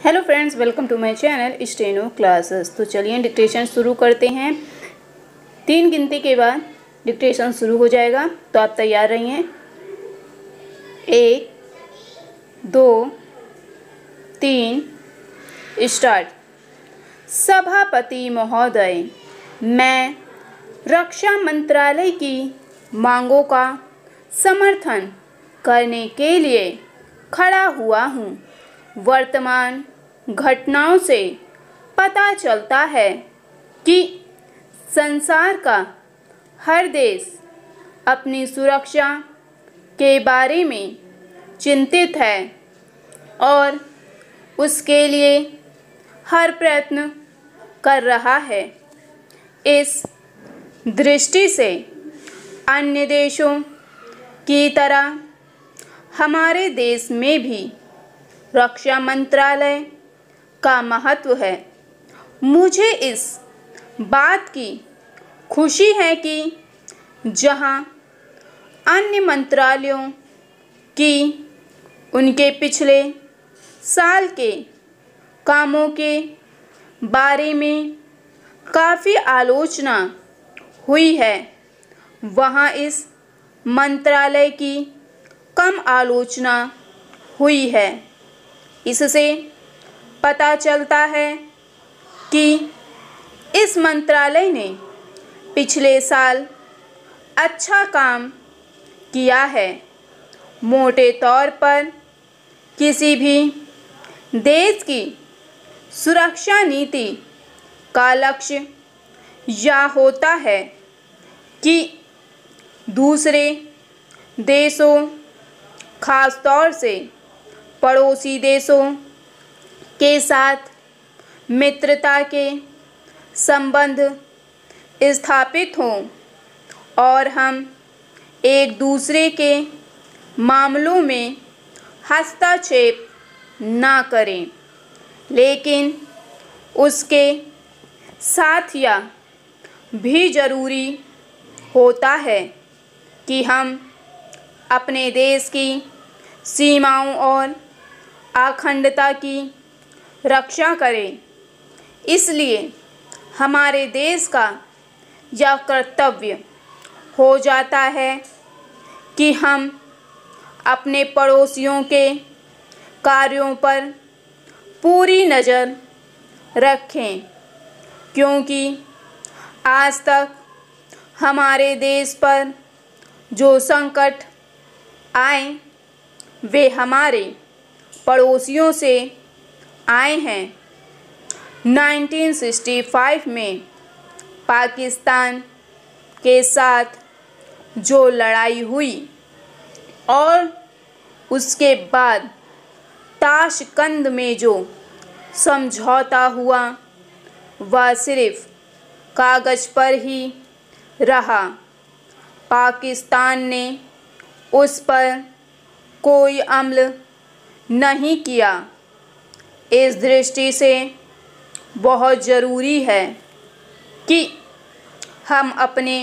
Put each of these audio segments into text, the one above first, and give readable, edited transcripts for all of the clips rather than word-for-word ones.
Hello friends, welcome to my channel steno classes. तो चलिए dictation शुरू करते हैं। 3 गिनती के बाद डिक्टेशन शुरू हो जाएगा, तो आप तैयार रहिए। 1 2 3 स्टार्ट। सभापति महोदय, मैं रक्षा मंत्रालय की मांगों का समर्थन करने के लिए खड़ा हुआ हूँ। वर्तमान घटनाओं से पता चलता है कि संसार का हर देश अपनी सुरक्षा के बारे में चिंतित है और उसके लिए हर प्रयत्न कर रहा है। इस दृष्टि से अन्य देशों की तरह हमारे देश में भी रक्षा मंत्रालय का महत्व है। मुझे इस बात की खुशी है कि जहां अन्य मंत्रालयों की उनके पिछले साल के कामों के बारे में काफ़ी आलोचना हुई है, वहां इस मंत्रालय की कम आलोचना हुई है। इससे पता चलता है कि इस मंत्रालय ने पिछले साल अच्छा काम किया है। मोटे तौर पर किसी भी देश की सुरक्षा नीति का लक्ष्य यह होता है कि दूसरे देशों, खास तौर से पड़ोसी देशों के साथ मित्रता के संबंध स्थापित हों और हम एक दूसरे के मामलों में हस्तक्षेप ना करें। लेकिन उसके साथ यह भी ज़रूरी होता है कि हम अपने देश की सीमाओं और अखंडता की रक्षा करें। इसलिए हमारे देश का यह कर्तव्य हो जाता है कि हम अपने पड़ोसियों के कार्यों पर पूरी नज़र रखें, क्योंकि आज तक हमारे देश पर जो संकट आए वे हमारे पड़ोसियों से आए हैं। 1965 में पाकिस्तान के साथ जो लड़ाई हुई और उसके बाद ताशकंद में जो समझौता हुआ वह सिर्फ कागज़ पर ही रहा। पाकिस्तान ने उस पर कोई अमल नहीं किया। इस दृष्टि से बहुत ज़रूरी है कि हम अपने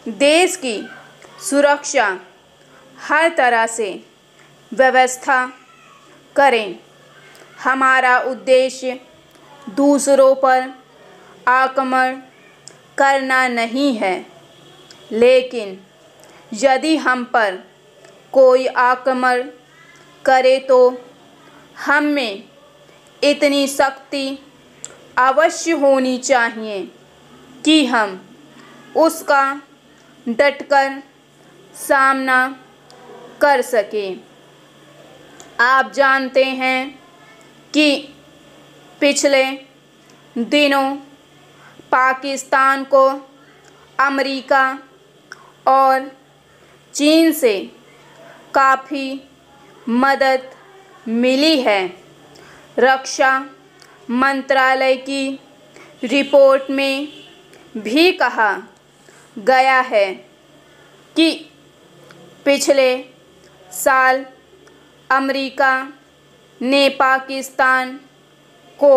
देश की सुरक्षा हर तरह से व्यवस्था करें। हमारा उद्देश्य दूसरों पर आक्रमण करना नहीं है, लेकिन यदि हम पर कोई आक्रमण करे तो हम में इतनी शक्ति अवश्य होनी चाहिए कि हम उसका डटकर सामना कर सकें। आप जानते हैं कि पिछले दिनों पाकिस्तान को अमेरिका और चीन से काफ़ी मदद मिली है। रक्षा मंत्रालय की रिपोर्ट में भी कहा गया है कि पिछले साल अमेरिका ने पाकिस्तान को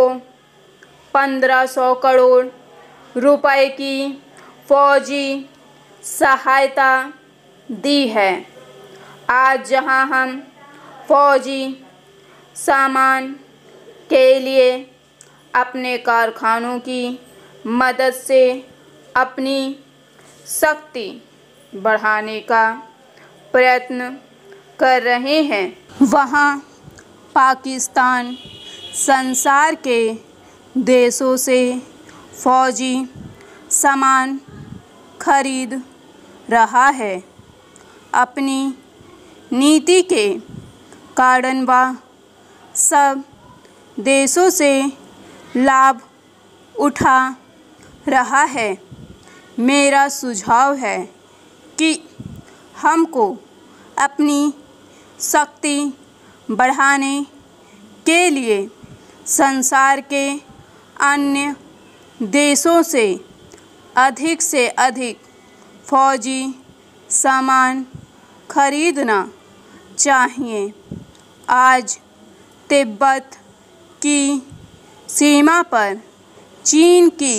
1500 करोड़ रुपए की फौजी सहायता दी है। आज जहां हम फौजी सामान के लिए अपने कारखानों की मदद से अपनी शक्ति बढ़ाने का प्रयत्न कर रहे हैं। वहाँ पाकिस्तान संसार के देशों से फौजी सामान खरीद रहा है। अपनी नीति के कारण वह सब देशों से लाभ उठा रहा है। मेरा सुझाव है कि हमको अपनी शक्ति बढ़ाने के लिए संसार के अन्य देशों से अधिक फौजी सामान खरीदना चाहिए। आज तिब्बत की सीमा पर चीन की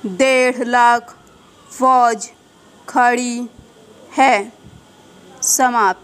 1.5 लाख फौज खड़ी है। समाप्त।